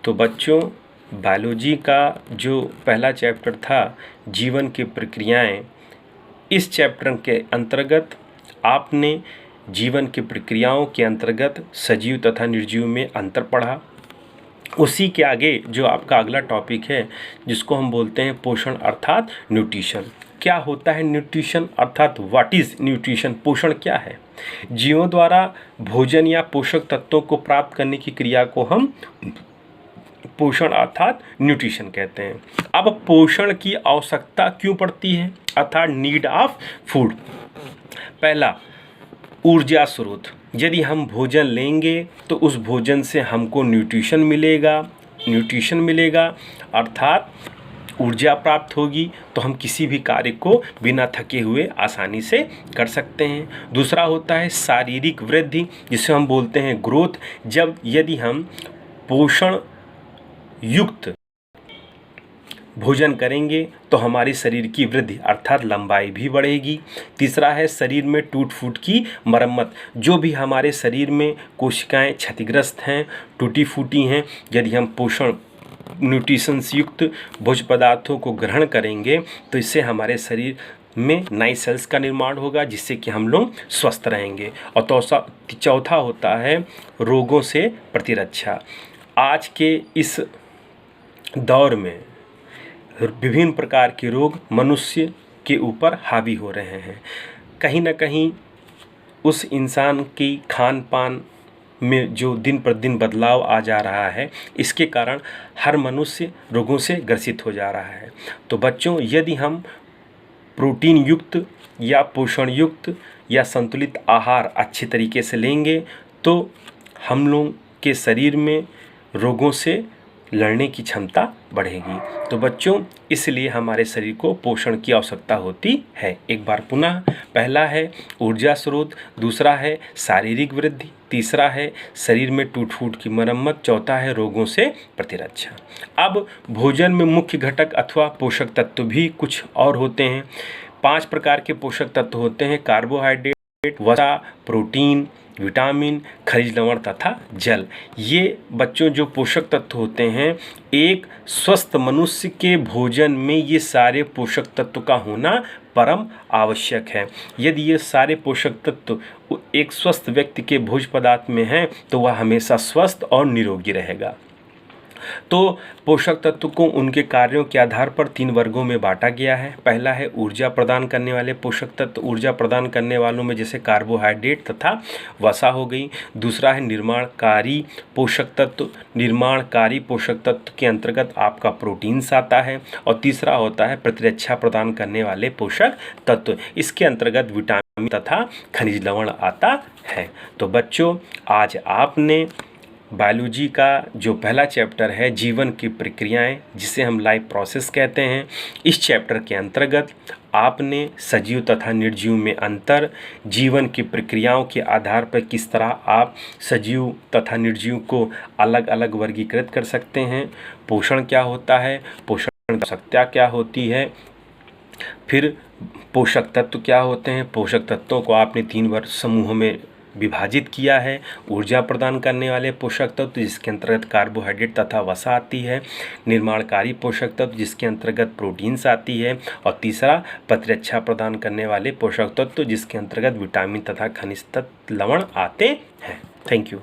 तो बच्चों, बायोलॉजी का जो पहला चैप्टर था जीवन की प्रक्रियाएं, इस चैप्टर के अंतर्गत आपने जीवन की प्रक्रियाओं के अंतर्गत सजीव तथा निर्जीव में अंतर पढ़ा। उसी के आगे जो आपका अगला टॉपिक है जिसको हम बोलते हैं पोषण अर्थात न्यूट्रिशन। क्या होता है न्यूट्रिशन अर्थात व्हाट इज न्यूट्रिशन? पोषण क्या है? जीवों द्वारा भोजन या पोषक तत्वों को प्राप्त करने की क्रिया को हम पोषण अर्थात न्यूट्रिशन कहते हैं। अब पोषण की आवश्यकता क्यों पड़ती है अर्थात नीड ऑफ फूड। पहला, ऊर्जा स्रोत। यदि हम भोजन लेंगे तो उस भोजन से हमको न्यूट्रिशन मिलेगा अर्थात ऊर्जा प्राप्त होगी, तो हम किसी भी कार्य को बिना थके हुए आसानी से कर सकते हैं। दूसरा होता है शारीरिक वृद्धि, जिसे हम बोलते हैं ग्रोथ। यदि हम पोषण युक्त भोजन करेंगे तो हमारे शरीर की वृद्धि अर्थात लंबाई भी बढ़ेगी। तीसरा है शरीर में टूट फूट की मरम्मत। जो भी हमारे शरीर में कोशिकाएं क्षतिग्रस्त हैं, टूटी फूटी हैं, यदि हम पोषण न्यूट्रिशन युक्त भोज्य पदार्थों को ग्रहण करेंगे तो इससे हमारे शरीर में नई सेल्स का निर्माण होगा, जिससे कि हम लोग स्वस्थ रहेंगे। और चौथा होता है रोगों से प्रतिरक्षा। आज के इस दौर में विभिन्न प्रकार के रोग मनुष्य के ऊपर हावी हो रहे हैं। कहीं ना कहीं उस इंसान की खान पान में जो दिन पर दिन बदलाव आ जा रहा है, इसके कारण हर मनुष्य रोगों से ग्रसित हो जा रहा है। तो बच्चों, यदि हम प्रोटीन युक्त या पोषण युक्त या संतुलित आहार अच्छे तरीके से लेंगे तो हम लोग के शरीर में रोगों से लड़ने की क्षमता बढ़ेगी। तो बच्चों, इसलिए हमारे शरीर को पोषण की आवश्यकता होती है। एक बार पुनः, पहला है ऊर्जा स्रोत, दूसरा है शारीरिक वृद्धि, तीसरा है शरीर में टूट फूट की मरम्मत, चौथा है रोगों से प्रतिरक्षा। अब भोजन में मुख्य घटक अथवा पोषक तत्व भी कुछ और होते हैं। 5 प्रकार के पोषक तत्व होते हैं: कार्बोहाइड्रेट, वसा, प्रोटीन, विटामिन, खनिज लवण तथा जल। ये बच्चों जो पोषक तत्व होते हैं, एक स्वस्थ मनुष्य के भोजन में ये सारे पोषक तत्व का होना परम आवश्यक है। यदि ये सारे पोषक तत्व एक स्वस्थ व्यक्ति के भोज्य पदार्थ में हैं तो वह हमेशा स्वस्थ और निरोगी रहेगा। तो पोषक तत्व को उनके कार्यों के आधार पर 3 वर्गों में बांटा गया है। पहला है ऊर्जा प्रदान करने वाले पोषक तत्व। ऊर्जा प्रदान करने वालों में जैसे कार्बोहाइड्रेट तथा वसा हो गई। दूसरा है निर्माणकारी पोषक तत्व। निर्माणकारी पोषक तत्व के अंतर्गत आपका प्रोटीन्स आता है। और तीसरा होता है प्रतिरक्षा प्रदान करने वाले पोषक तत्व। इसके अंतर्गत विटामिन तथा खनिज लवण आता है। तो बच्चों, आज आपने बायोलॉजी का जो पहला चैप्टर है जीवन की प्रक्रियाएं, जिसे हम लाइफ प्रोसेस कहते हैं, इस चैप्टर के अंतर्गत आपने सजीव तथा निर्जीव में अंतर, जीवन की प्रक्रियाओं के आधार पर किस तरह आप सजीव तथा निर्जीव को अलग अलग वर्गीकृत कर सकते हैं, पोषण क्या होता है, पोषण की आवश्यकता क्या होती है, फिर पोषक तत्व क्या होते हैं। पोषक तत्वों को आपने 3 वर्ग समूहों में विभाजित किया है। ऊर्जा प्रदान करने वाले पोषक तत्व, जिसके अंतर्गत कार्बोहाइड्रेट तथा वसा आती है। निर्माणकारी पोषक तत्व, जिसके अंतर्गत प्रोटीन्स आती है। और तीसरा प्रतिरक्षा प्रदान करने वाले पोषक तत्व, जिसके अंतर्गत विटामिन तथा खनिज तत्व लवण आते हैं। Thank you.